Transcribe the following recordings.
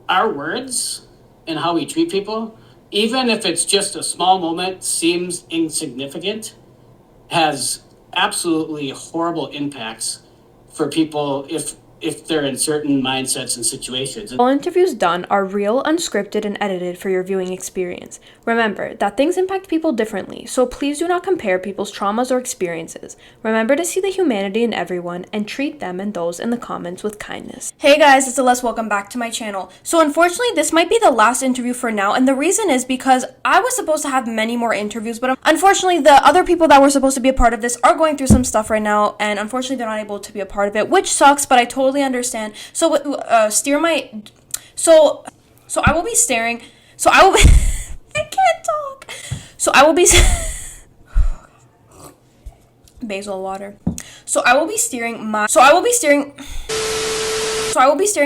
our words and how we treat people, even if it's just a small moment, seems insignificant, has absolutely horrible impacts for people if they're in certain mindsets and situations. All interviews done are real, unscripted, and edited for your viewing experience. Remember that things impact people differently, so please do not compare people's traumas or experiences. Remember to see the humanity in everyone and treat them and those in the comments with kindness. Hey guys, it's Celeste. Welcome back to my channel. So unfortunately, this might be the last interview for now, and the reason is because I was supposed to have many more interviews, but unfortunately, the other people that were supposed to be a part of this are going through some stuff right now, and unfortunately, they're not able to be a part of it, which sucks, but I totally understand. So, steer my so I will be staring. So I will be I can't talk. So I will be basil water. So I will be steering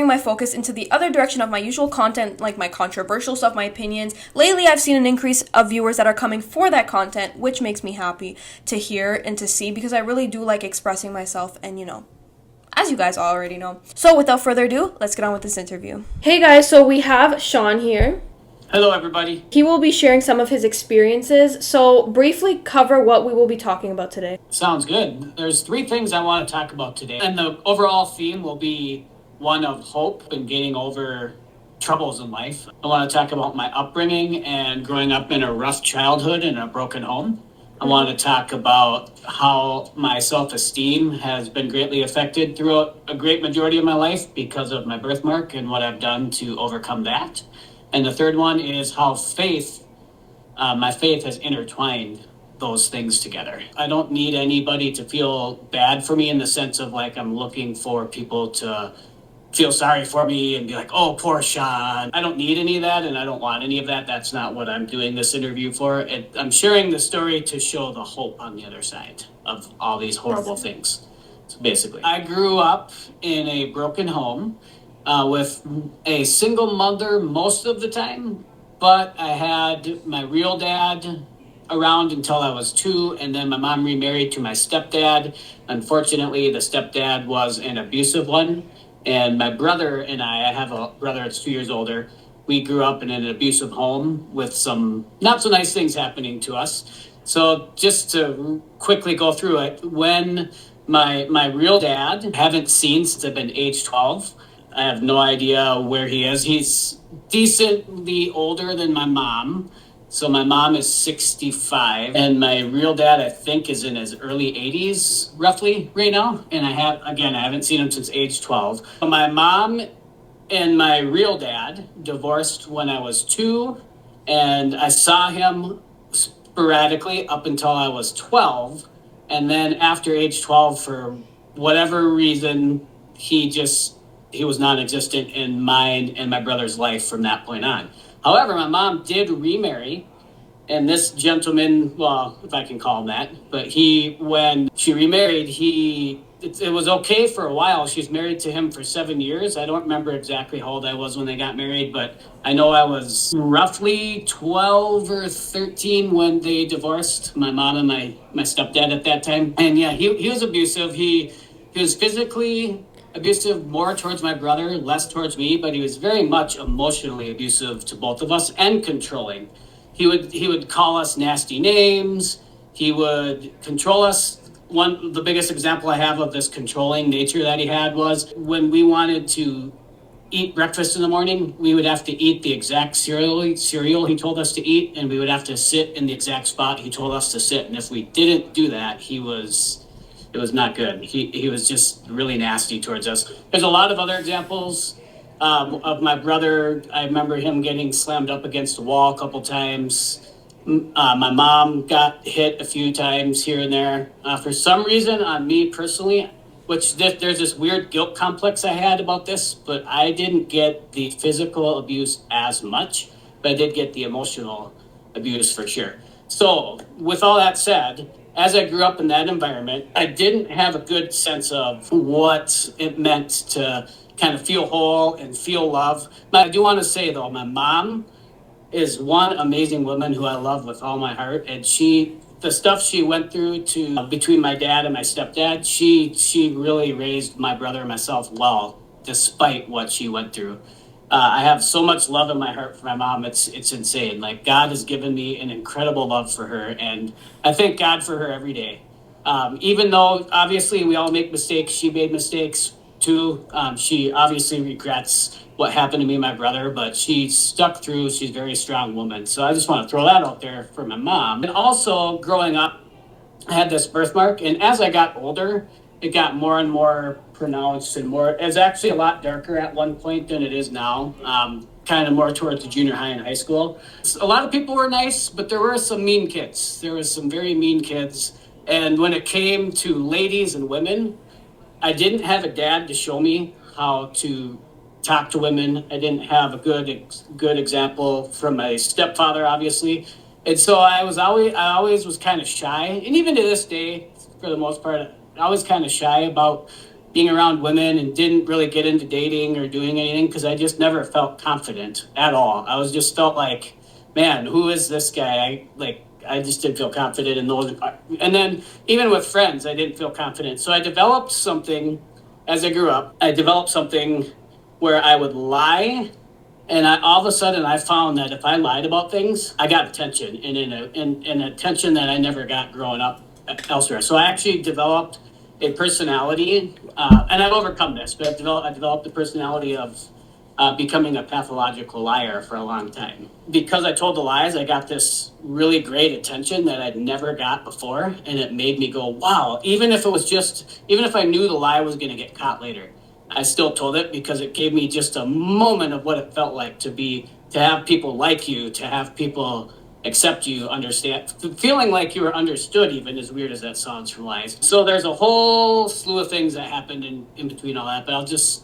my focus into the other direction of my usual content, like my controversial stuff, my opinions. Lately, I've seen an increase of viewers that are coming for that content, which makes me happy to hear and to see because I really do like expressing myself and, as you guys already know. So without further ado, let's get on with this interview. Hey guys, so we have Sean here. Hello, everybody. He will be sharing some of his experiences, so briefly cover what we will be talking about today. Sounds good. There's 3 things I want to talk about today, and the overall theme will be one of hope and getting over troubles in life. I want to talk about my upbringing and growing up in a rough childhood in a broken home. I want to talk about how my self-esteem has been greatly affected throughout a great majority of my life because of my birthmark and what I've done to overcome that. And the third one is how my faith has intertwined those things together. I don't need anybody to feel bad for me in the sense of like I'm looking for people to feel sorry for me and be like, oh, poor Sean. I don't need any of that, and I don't want any of that. That's not what I'm doing this interview for. I'm sharing the story to show the hope on the other side of all these horrible things. So basically, I grew up in a broken home with a single mother most of the time, but I had my real dad around until I was 2, and then my mom remarried to my stepdad. Unfortunately, the stepdad was an abusive one. And my brother and I have a brother that's 2 years older. We grew up in an abusive home with some not so nice things happening to us. So just to quickly go through it, when my real dad, haven't seen since I've been age 12. I have no idea where he is. He's decently older than my mom. So my mom is 65, and my real dad, I think, is in his early 80s, roughly, right now. And I haven't seen him since age 12. My mom and my real dad divorced when I was 2, and I saw him sporadically up until I was 12. And then after age 12, for whatever reason, he was non-existent in mine and my brother's life from that point on. However, my mom did remarry, and this gentleman, well, if I can call him that, but when she remarried, it was okay for a while. She's married to him for 7 years. I don't remember exactly how old I was when they got married, but I know I was roughly 12 or 13 when they divorced, my mom and my stepdad at that time. And yeah, he was abusive. He was physically abusive, more towards my brother, less towards me, but he was very much emotionally abusive to both of us and controlling. He would call us nasty names. He would control us. The biggest example I have of this controlling nature that he had was when we wanted to eat breakfast in the morning, we would have to eat the exact cereal he told us to eat, and we would have to sit in the exact spot he told us to sit. And if we didn't do that, it was not good. He was just really nasty towards us. There's a lot of other examples of my brother. I remember him getting slammed up against a wall a couple times. My mom got hit a few times here and there. For some reason, on me personally, there's this weird guilt complex I had about this, but I didn't get the physical abuse as much, but I did get the emotional abuse for sure. So with all that said, as I grew up in that environment, I didn't have a good sense of what it meant to kind of feel whole and feel love. But I do want to say, though, my mom is one amazing woman who I love with all my heart. And the stuff she went through between my dad and my stepdad, she really raised my brother and myself well, despite what she went through. I have so much love in my heart for my mom. It's insane. Like God has given me an incredible love for her, and I thank God for her every day. Even though obviously we all make mistakes, she made mistakes too. She obviously regrets what happened to me and my brother, but she stuck through. She's a very strong woman. So I just want to throw that out there for my mom. And also, growing up, I had this birthmark, and as I got older, it got more and more pronounced and more. It's actually a lot darker at one point than it is now. Kind of more towards the junior high and high school. A lot of people were nice, but there were some mean kids. There was some very mean kids, and when it came to ladies and women, I didn't have a dad to show me how to talk to women. I didn't have a good example from my stepfather, obviously, and so I always was kind of shy, and even to this day, for the most part, I was kind of shy about being around women and didn't really get into dating or doing anything because I just never felt confident at all. I was just felt like, man, who is this guy? I just didn't feel confident in those. And then even with friends, I didn't feel confident. So I developed something as I grew up. I developed something where I would lie, and all of a sudden I found that if I lied about things, I got attention, and in attention that I never got growing up elsewhere. So I actually developed a personality, and I've overcome this, but I developed the personality of becoming a pathological liar for a long time. Because I told the lies, I got this really great attention that I'd never got before, and it made me go, wow, even if I knew the lie was going to get caught later, I still told it because it gave me just a moment of what it felt like to have people like you, to have people accept you, understand, feeling like you were understood, even as weird as that sounds from lies. So there's a whole slew of things that happened in between all that, but I'll just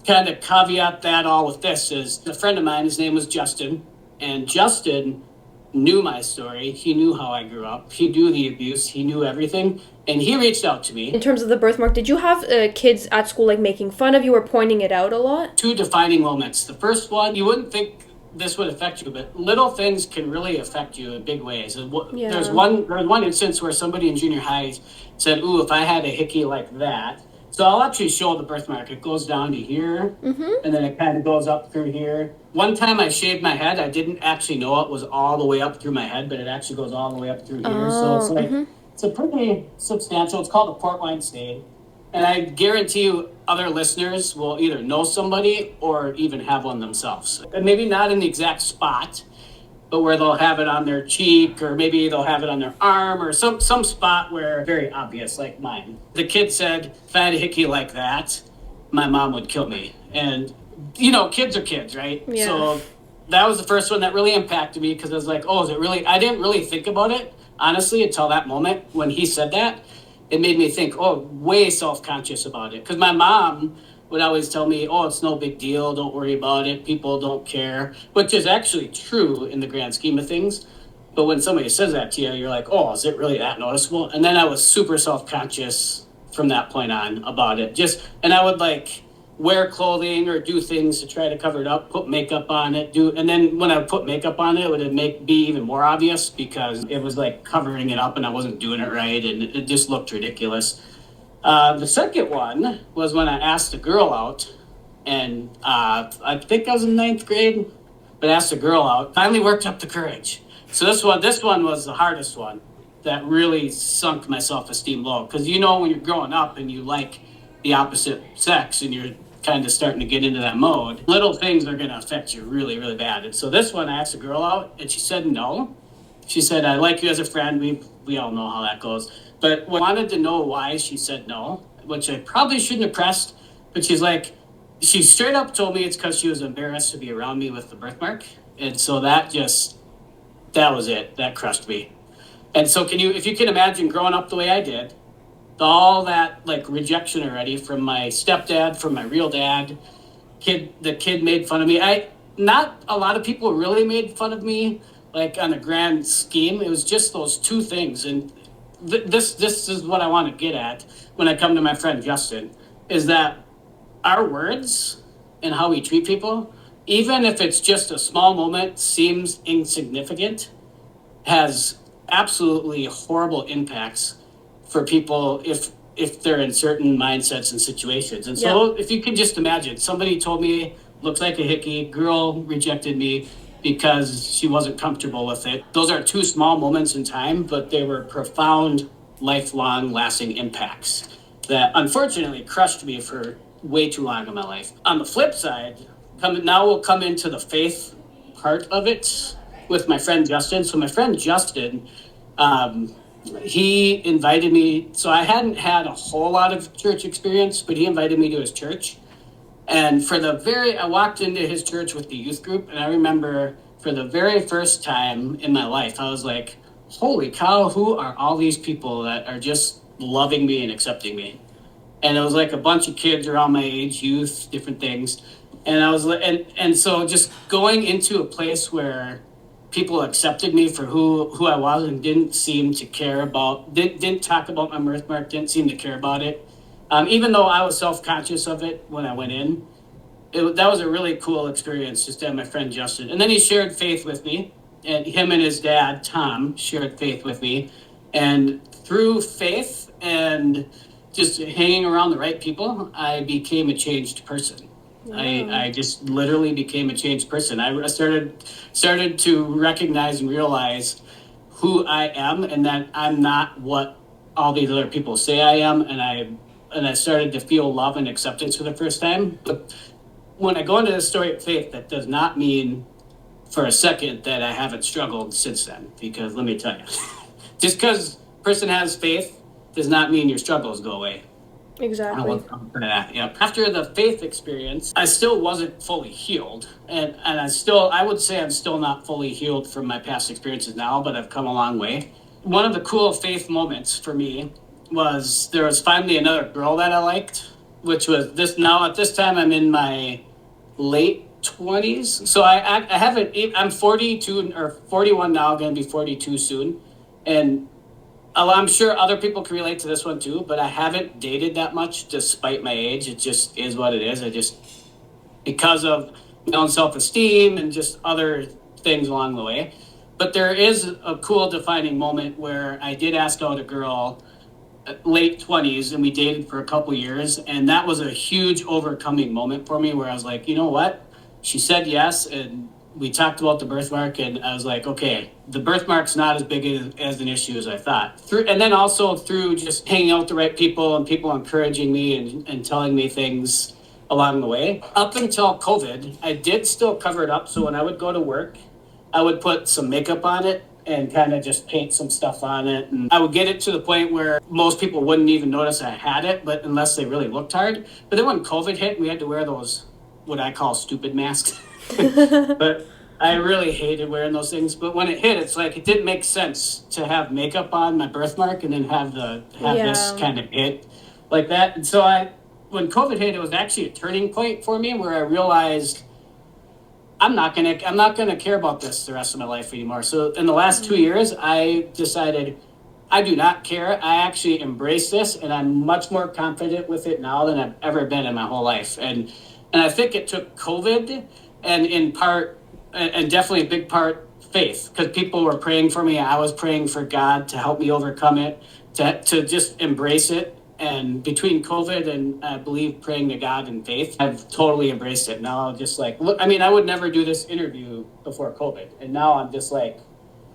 kind of caveat that all with this is a friend of mine, his name was Justin, and Justin knew my story. He knew how I grew up. He knew the abuse. He knew everything. And he reached out to me. In terms of the birthmark, did you have kids at school like making fun of you or pointing it out a lot? Two defining moments. The first one, you wouldn't think this would affect you, but little things can really affect you in big ways. Yeah. There's one instance where somebody in junior high said, ooh, if I had a hickey like that. So I'll actually show the birthmark. It goes down to here, and then it kind of goes up through here. One time I shaved my head. I didn't actually know it was all the way up through my head, but it actually goes all the way up through here. So it's like, it's a pretty substantial, it's called a port wine stain. And I guarantee you other listeners will either know somebody or even have one themselves. And maybe not in the exact spot, but where they'll have it on their cheek, or maybe they'll have it on their arm, or some spot where very obvious, like mine. The kid said, if I had a hickey like that, my mom would kill me. And, kids are kids, right? Yeah. So that was the first one that really impacted me, because I was like, oh, is it really? I didn't really think about it, honestly, until that moment when he said that. It made me think, way self-conscious about it. Because my mom would always tell me, it's no big deal, don't worry about it, people don't care, which is actually true in the grand scheme of things. But when somebody says that to you, you're like, is it really that noticeable? And then I was super self-conscious from that point on about it. And I would wear clothing or do things to try to cover it up, put makeup on it, and then when I would put makeup on it, it would be even more obvious because it was like covering it up and I wasn't doing it right, and it just looked ridiculous. The second one was when I asked a girl out, and I think I was in ninth grade, but asked a girl out. Finally worked up the courage. So this one was the hardest one that really sunk my self-esteem low. Because when you're growing up and you like the opposite sex and you're kind of starting to get into that mode, little things are going to affect you really, really bad. And so this one, I asked a girl out, and she said no. She said, I like you as a friend. We all know how that goes. But I wanted to know why she said no, which I probably shouldn't have pressed. But she straight up told me it's because she was embarrassed to be around me with the birthmark. And so that was it. That crushed me. And so if you can imagine growing up the way I did, all that rejection already from my stepdad, from my real dad, the kid made fun of me. Not a lot of people really made fun of me, on a grand scheme. It was just those two things. And this is what I want to get at when I come to my friend Justin, is that our words and how we treat people, even if it's just a small moment, seems insignificant, has absolutely horrible impacts for people if they're in certain mindsets and situations. And so if you can just imagine, somebody told me looks like a hickey. Girl rejected me because she wasn't comfortable with it. Those are two small moments in time, but they were profound, lifelong, lasting impacts that unfortunately crushed me for way too long in my life. On the flip side, now we'll come into the faith part of it with my friend Justin. So my friend Justin, um, he invited me. So I hadn't had a whole lot of church experience, but he invited me to his church. And I walked into his church with the youth group, and I remember for the very first time in my life, I was like, holy cow, who are all these people that are just loving me and accepting me? And it was like a bunch of kids around my age, youth, different things. And I was like, and so just going into a place where people accepted me for who I was and didn't seem to care about, didn't talk about my birthmark, didn't seem to care about it. Even though I was self-conscious of it when I went in, that was a really cool experience just to have my friend Justin. And then he shared faith with me, and him and his dad, Tom, shared faith with me. And through faith and just hanging around the right people, I became a changed person. Wow. I just literally became a changed person. I started to recognize and realize who I am and that I'm not what all these other people say I am. And I started to feel love and acceptance for the first time. But when I go into the story of faith, that does not mean for a second that I haven't struggled since then. Because let me tell you, just because a person has faith does not mean your struggles go away. Exactly. Yeah. After the faith experience, I still wasn't fully healed. And I would say I'm still not fully healed from my past experiences now, but I've come a long way. One of the cool faith moments for me was there was finally another girl that I liked, which was this. Now at this time I'm in my late 20s. So I haven't, I'm 42 or 41 now, going to be 42 soon. And I'm sure other people can relate to this one too, but I haven't dated that much despite my age. It just is what it is. Because of my own self-esteem and just other things along the way. But there is a cool defining moment where I did ask out a girl late 20s and we dated for a couple years. And that was a huge overcoming moment for me where I was like, you know what? She said yes. And we talked about the birthmark and I was like, okay, the birthmark's not as big as an issue as I thought. And then also through just hanging out with the right people and people encouraging me and telling me things along the way. Up until COVID, I did still cover it up. So when I would go to work, I would put some makeup on it and kind of just paint some stuff on it. And I would get it to the point where most people wouldn't even notice I had it, but unless they really looked hard. But then when COVID hit, we had to wear those, what I call stupid masks. But I really hated wearing those things. But when it hit, it's like it didn't make sense to have makeup on my birthmark and then have this kind of hit like that. And so when COVID hit, it was actually a turning point for me where I realized I'm not gonna care about this the rest of my life anymore. So in the last 2 years, I decided I do not care. I actually embrace this, and I'm much more confident with it now than I've ever been in my whole life. And I think it took COVID, and in part, and definitely a big part, faith, because people were praying for me. I was praying for God to help me overcome it, to just embrace it. And between COVID and I believe praying to God and faith, I've totally embraced it. Now I'm just like, look, I mean, I would never do this interview before COVID. And now I'm just like,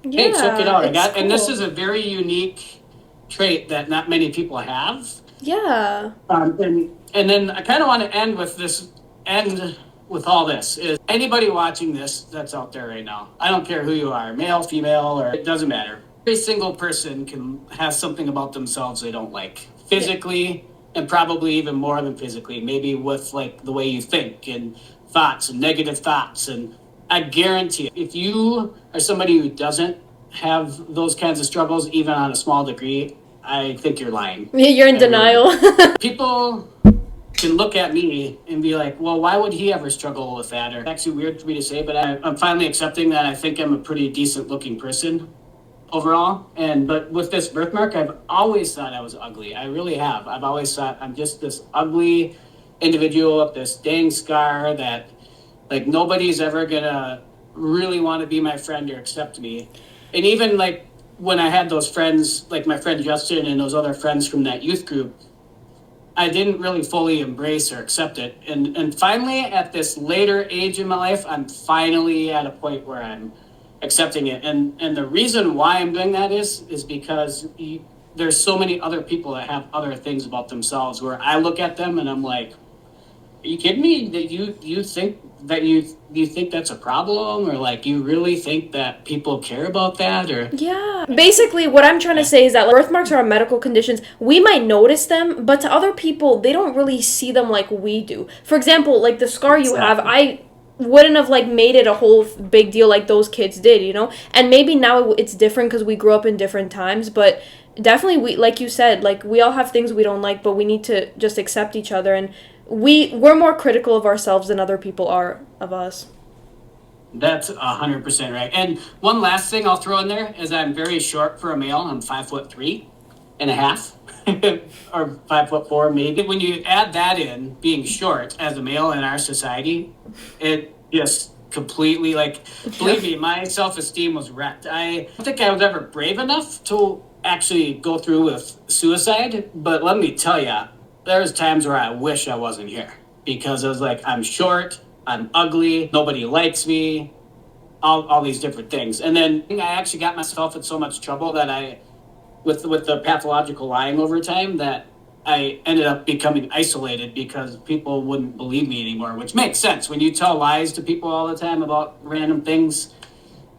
hey, check it out. Cool. And this is a very unique trait that not many people have. Yeah. And then I kind of want to end with all this is anybody watching this that's out there right now. I don't care who you are, male, female, or it doesn't matter. Every single person has something about themselves they don't like. Physically, and probably even more than physically, maybe with like the way you think and thoughts and negative thoughts. And I guarantee if you are somebody who doesn't have those kinds of struggles, even on a small degree, I think you're lying. Yeah, you're in denial. People can look at me and be like, well, why would he ever struggle with that? Or it's actually weird for me to say, but I'm finally accepting that I think I'm a pretty decent looking person overall. But with this birthmark, I've always thought I was ugly. I really have. I've always thought I'm just this ugly individual with this dang scar that like nobody's ever gonna really want to be my friend or accept me. And even like when I had those friends, like my friend Justin and those other friends from that youth group, I didn't really fully embrace or accept it. And finally, at this later age in my life, I'm finally at a point where I'm accepting it. And the reason why I'm doing that is because there's so many other people that have other things about themselves where I look at them and I'm like, are you kidding me? That you think that you think that's a problem, or like you really think that people care about that, or Yeah. Basically, what I'm trying to say is that like, birthmarks are medical conditions. We might notice them, but to other people, they don't really see them like we do. For example, like the scar you have, I wouldn't have like made it a whole big deal like those kids did, you know? And maybe now it's different because we grew up in different times, but definitely we, like you said, like we all have things we don't like, but we need to just accept each other, and we're more critical of ourselves than other people are of us. That's 100% right. And one last thing I'll throw in there is I'm very short for a male. I'm 5'3.5", or 5'4" maybe. When you add that in, being short as a male in our society, it just completely like, believe me, my self-esteem was wrecked. I don't think I was ever brave enough to actually go through with suicide, but let me tell you, there's times where I wish I wasn't here because I was like, I'm short, I'm ugly, nobody likes me, all these different things. And then I actually got myself in so much trouble that with the pathological lying over time, that I ended up becoming isolated because people wouldn't believe me anymore, which makes sense. When you tell lies to people all the time about random things,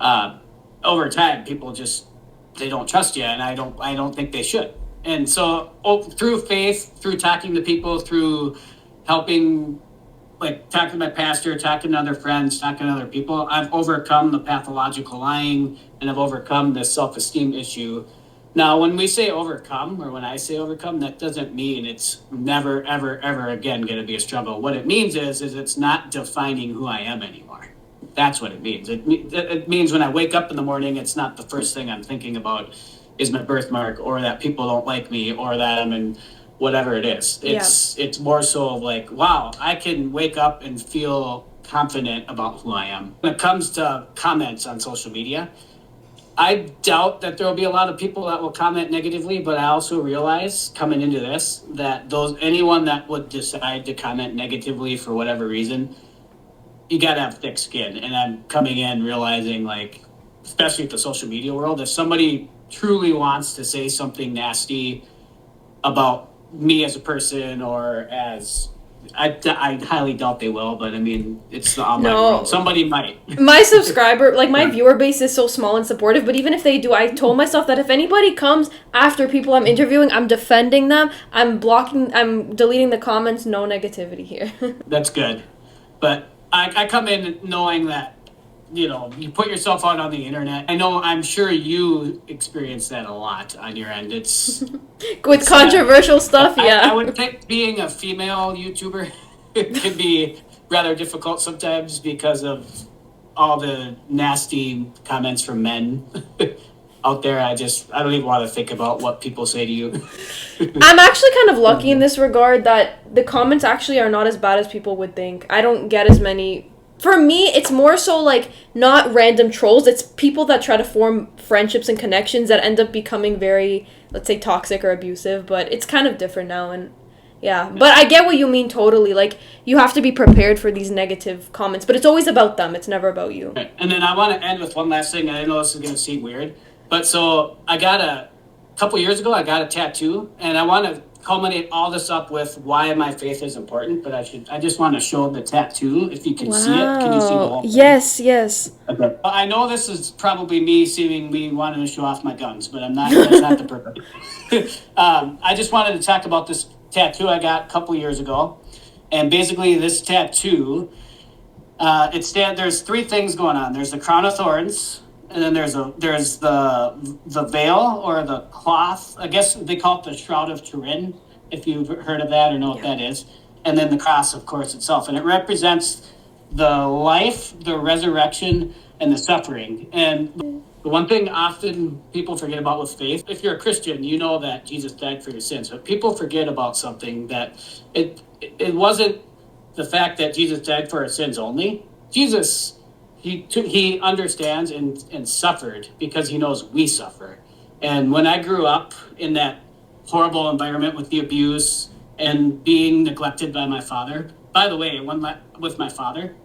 over time, people just, they don't trust you, and I don't think they should. And so through faith, through talking to people, through helping, like talking to my pastor, talking to other friends, talking to other people, I've overcome the pathological lying, and I've overcome this self-esteem issue. Now, when we say overcome, or when I say overcome, that doesn't mean it's never, ever, ever again going to be a struggle. What it means is it's not defining who I am anymore. That's what it means. It means when I wake up in the morning, it's not the first thing I'm thinking about is my birthmark, or that people don't like me, or that I'm in whatever it is. It's more so of like, wow, I can wake up and feel confident about who I am. When it comes to comments on social media, I doubt that there will be a lot of people that will comment negatively, but I also realize coming into this that anyone that would decide to comment negatively for whatever reason, you gotta have thick skin. And I'm coming in realizing, like, especially with the social media world, if somebody truly wants to say something nasty about me as a person, or as I highly doubt they will, but I mean, it's the online world. Somebody might. My subscriber, like my viewer base is so small and supportive, but even if they do, I told myself that if anybody comes after people I'm interviewing, I'm defending them, I'm deleting the comments, no negativity here. That's good. But I come in knowing that, you put yourself out on the internet. I'm sure you experience that a lot on your end. It's with controversial stuff, yeah. I would think being a female YouTuber can be rather difficult sometimes because of all the nasty comments from men out there. I don't even want to think about what people say to you. I'm actually kind of lucky in this regard that the comments actually are not as bad as people would think. I don't get as many. For me, it's more so like not random trolls. It's people that try to form friendships and connections that end up becoming very, let's say, toxic or abusive. But it's kind of different now, and yeah. But I get what you mean totally. Like, you have to be prepared for these negative comments, but it's always about them. It's never about you. Right. And then I want to end with one last thing. I know this is going to seem weird, but so a couple years ago, I got a tattoo, and I want to culminate all this up with why my faith is important, but I just want to show the tattoo. If you can see it, can you see the whole thing? Yes. Okay. I know this is probably me wanting to show off my guns, but that's not the purpose. I just wanted to talk about this tattoo I got a couple years ago. And basically this tattoo, there's three things going on. There's the crown of thorns, and then there's the veil, or the cloth. I guess they call it the Shroud of Turin, if you've heard of that or know what that is. And then the cross, of course, itself. And it represents the life, the resurrection, and the suffering. And the one thing often people forget about with faith, if you're a Christian, you know that Jesus died for your sins. But people forget about something, that it wasn't the fact that Jesus died for our sins only. Jesus, he understands and suffered because he knows we suffer. And when I grew up in that horrible environment with the abuse and being neglected by my father. By the way, with my father,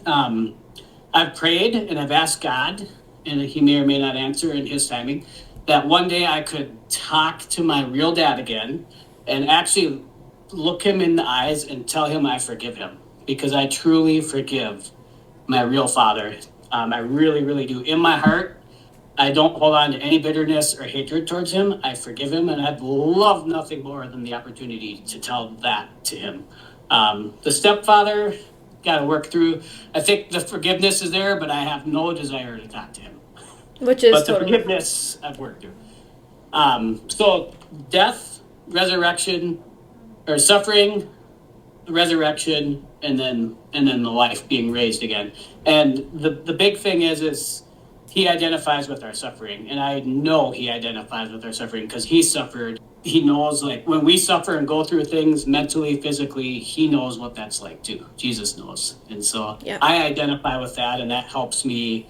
I've prayed and I've asked God, and he may or may not answer in his timing, that one day I could talk to my real dad again and actually look him in the eyes and tell him I forgive him, because I truly forgive my real father. I really, really do. In my heart, I don't hold on to any bitterness or hatred towards him. I forgive him, and I'd love nothing more than the opportunity to tell that to him. The stepfather, got to work through. I think the forgiveness is there, but I have no desire to talk to him. Which is But the totally forgiveness, I've worked through. So death, resurrection, or suffering, resurrection, and then the life being raised again. And the big thing is he identifies with our suffering, and I know he identifies with our suffering because he suffered. He knows, like, when we suffer and go through things mentally, physically, he knows what that's like too. Jesus knows. And so yeah. I identify with that, and that helps me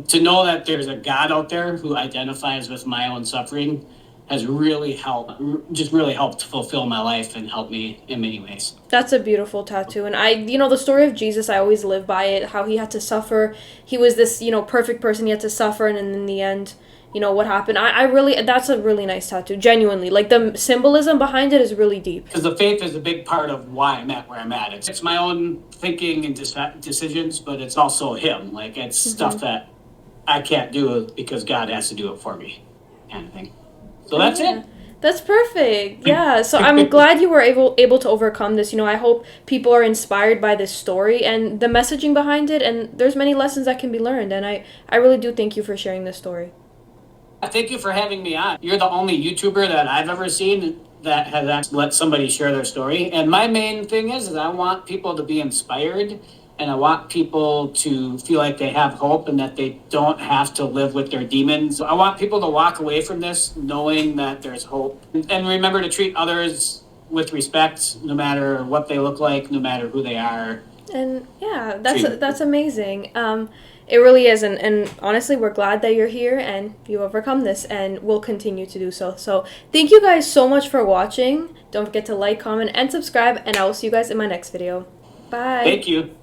to know that there's a God out there who identifies with my own suffering. Has really helped fulfill my life and help me in many ways. That's a beautiful tattoo. And the story of Jesus, I always live by it, how he had to suffer. He was this, perfect person. He had to suffer. And then in the end, what happened. I really, that's a really nice tattoo. Genuinely. Like, the symbolism behind it is really deep. Because the faith is a big part of why I'm at where I'm at. It's my own thinking and decisions, but it's also him. Like, it's stuff that I can't do because God has to do it for me, kind of thing. So that's it. That's perfect. Yeah. So I'm glad you were able to overcome this. I hope people are inspired by this story and the messaging behind it. And there's many lessons that can be learned. And I really do thank you for sharing this story. Thank you for having me on. You're the only YouTuber that I've ever seen that has actually let somebody share their story. And my main thing is I want people to be inspired, and I want people to feel like they have hope and that they don't have to live with their demons. I want people to walk away from this knowing that there's hope. And remember to treat others with respect, no matter what they look like, no matter who they are. And yeah, that's amazing. It really is. And honestly, we're glad that you're here and you overcome this, and we'll continue to do so. So thank you guys so much for watching. Don't forget to like, comment, and subscribe, and I will see you guys in my next video. Bye. Thank you.